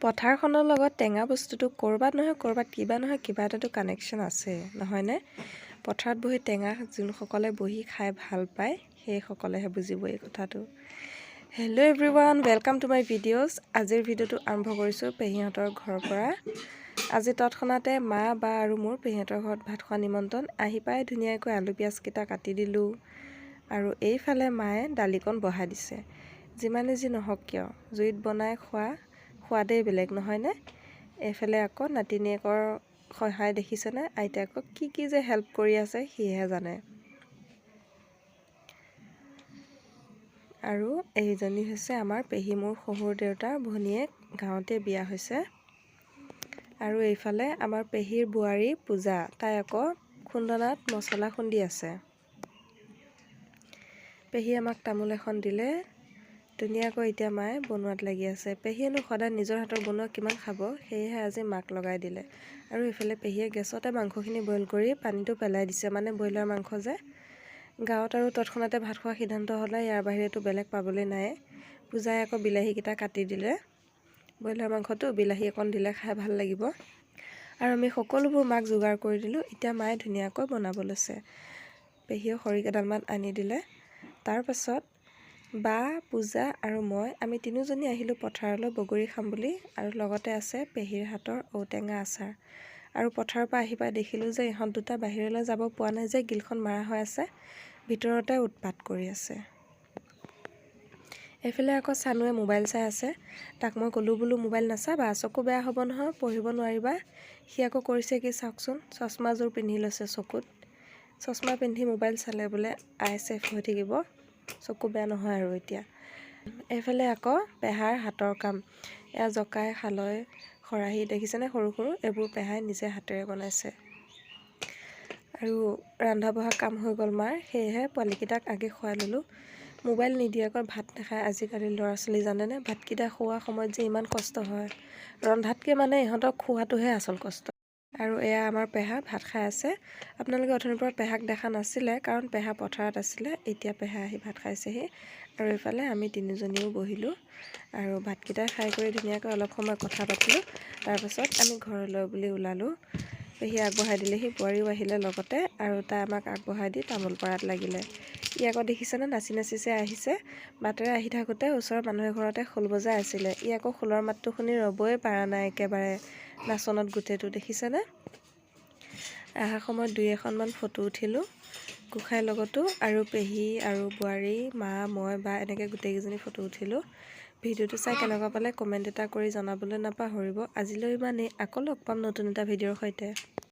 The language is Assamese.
পথাৰখনৰ লগত টেঙা বস্তুটো ক'ৰবাত কিবা নহয় কিবা এটাতো কানেকশ্যন আছে নহয়নে? পথাৰত বহি টেঙা যোনসকলে বহি খাই ভাল পায় সেইসকলেহে বুজিব এই কথাটো। Hello' everyone, welcome to my videos. আজিৰ ভিডিঅ'টো আৰম্ভ কৰিছোঁ পেহীহঁতৰ ঘৰৰ পৰা। আজি তৎক্ষণাতে মা বা আৰু মোৰ পেহীহঁতৰ ঘৰত ভাত খোৱা নিমন্ত্ৰণ। আহি পাই ধুনীয়াকৈ আলু পিঁয়াজকেইটা কাটি দিলোঁ আৰু এইফালে মায়ে দালিকণ বহাই দিছে। যিমানে যি নহওক কিয় জুইত বনাই খোৱা সোৱাদেই বেলেগ নহয়নে? এইফালে আকৌ নাতিনীয়েকৰ সহায় দেখিছেনে? আইতাকক কি যে হেল্প কৰি আছে সিহে জানে। আৰু এইজনী হৈছে আমাৰ পেহী, মোৰ শহুৰ দেউতাৰ ভনীয়েক, গাঁৱতে বিয়া হৈছে। আৰু এইফালে আমাৰ পেহীৰ বোৱাৰী পূজা, তাই আকৌ খুন্দনাত মছলা খুন্দি আছে। পেহী আমাক তামোল এখন দিলে, ধুনীয়াকৈ এতিয়া মায়ে বনোৱাত লাগি আছে। পেহীয়েনো সদায় নিজৰ হাতৰ বনোৱা কিমান খাব, সেয়েহে আজি মাক লগাই দিলে। আৰু এইফালে পেহীয়ে গেছতে মাংসখিনি বইল কৰি পানীটো পেলাই দিছে, মানে ব্ৰইলাৰ মাংস যে। গাঁৱত আৰু তৎক্ষণাতে ভাত খোৱা সিদ্ধান্ত হ'লে ইয়াৰ বাহিৰেতো বেলেগ পাবলৈ নাই। পূজাই আকৌ বিলাহীকেইটা কাটি দিলে। ব্ৰইলাৰ মাংসটো বিলাহী অকণ দিলে খাই ভাল লাগিব। আৰু আমি সকলোবোৰ মাক যোগাৰ কৰি দিলোঁ। এতিয়া মায়ে ধুনীয়াকৈ বনাব লৈছে। পেহীয়ে খৰি কেইডালমান আনি দিলে। তাৰপাছত বা, পূজা আৰু আমি তিনিওজনী আহিলোঁ পথাৰলৈ বগৰী খাম বুলি। আৰু লগতে আছে পেহীৰ হাতৰ ঔটেঙা আচাৰ। আৰু পথাৰৰ পৰা আহি পাই দেখিলোঁ যে ইহঁত দুটা বাহিৰলৈ যাব পোৱা নাই যে, গিলখন মাৰা হৈ আছে, ভিতৰতে উৎপাত কৰি আছে। এইফালে আকৌ চানুৱে মোবাইল চাই আছে। তাক মই ক'লোঁ বোলো মোবাইল নাচাবা, চকু বেয়া হ'ব নহয়, পঢ়িব নোৱাৰিবা। সি আকৌ কৰিছে কি চাওকচোন, চশমাযোৰ পিন্ধি লৈছে চকুত। চশমা পিন্ধি মোবাইল চালে বোলে আই ছেফ হৈ থাকিব, চকু বেয়া নহয় আৰু এতিয়া। এইফালে আকৌ পেহাৰ হাতৰ কাম, এয়া জকাই, খালৈ, খৰাহী দেখিছেনে সৰু সৰু, এইবোৰ পেহাই নিজে হাতেৰে বনাইছে। আৰু ৰন্ধা বঢ়া কাম হৈ গ'ল মাৰ, সেয়েহে পোৱালীকেইটাক আগে খুৱাই ল'লোঁ। মোবাইল নিদিয়াকৈ ভাত নাখায় আজিকালি ল'ৰা ছোৱালী, জানেনে? ভাতকেইটা খোৱা সময়ত যে ইমান কষ্ট হয়, ৰন্ধাতকৈ মানে ইহঁতক খোৱাটোহে আচল কষ্ট। আৰু এয়া আমাৰ পেহা ভাত খাই আছে। আপোনালোকে অথনিৰ পৰা পেহাক দেখা নাছিলে, কাৰণ পেহা পথাৰত আছিলে। এতিয়া পেহা আহি ভাত খাইছেহি। আৰু এইফালে আমি তিনিজনীও বহিলোঁ আৰু ভাতকেইটা খাই কৰি ধুনীয়াকৈ অলপ সময় কথা পাতিলোঁ। তাৰপাছত আমি ঘৰলৈ বুলি ওলালোঁ। পেহী আগবঢ়াই দিলেহি, বোৱাৰীও আহিলে লগতে, আৰু তাই আমাক আগবঢ়াই দি তামোল পৰাত লাগিলে। ই আকৌ দেখিছেনে নাচি নাচিছে আহিছে। বাটেৰে আহি থাকোঁতে ওচৰৰ মানুহ এঘৰতে খোল বজাই আছিলে। ই আকৌ খোলৰ মাতটো শুনি ৰ'বই পৰা নাই, একেবাৰে নাচনত গোটেইটো দেখিছেনে? অহা সময়ত 2-3খনমান ফটো উঠিলোঁ গোসাঁইৰ লগতো, আৰু পেহী আৰু বোৱাৰী, মা, মই, বা এনেকৈ গোটেইকেইজনী ফটো উঠিলোঁ। ভিডিঅ'টো চাই কেনেকুৱা পালে কমেণ্ট এটা কৰি জনাবলৈ নাপাহৰিব। আজিলৈ ইমানেই, আকৌ লগ পাম নতুন এটা ভিডিঅ'ৰ সৈতে।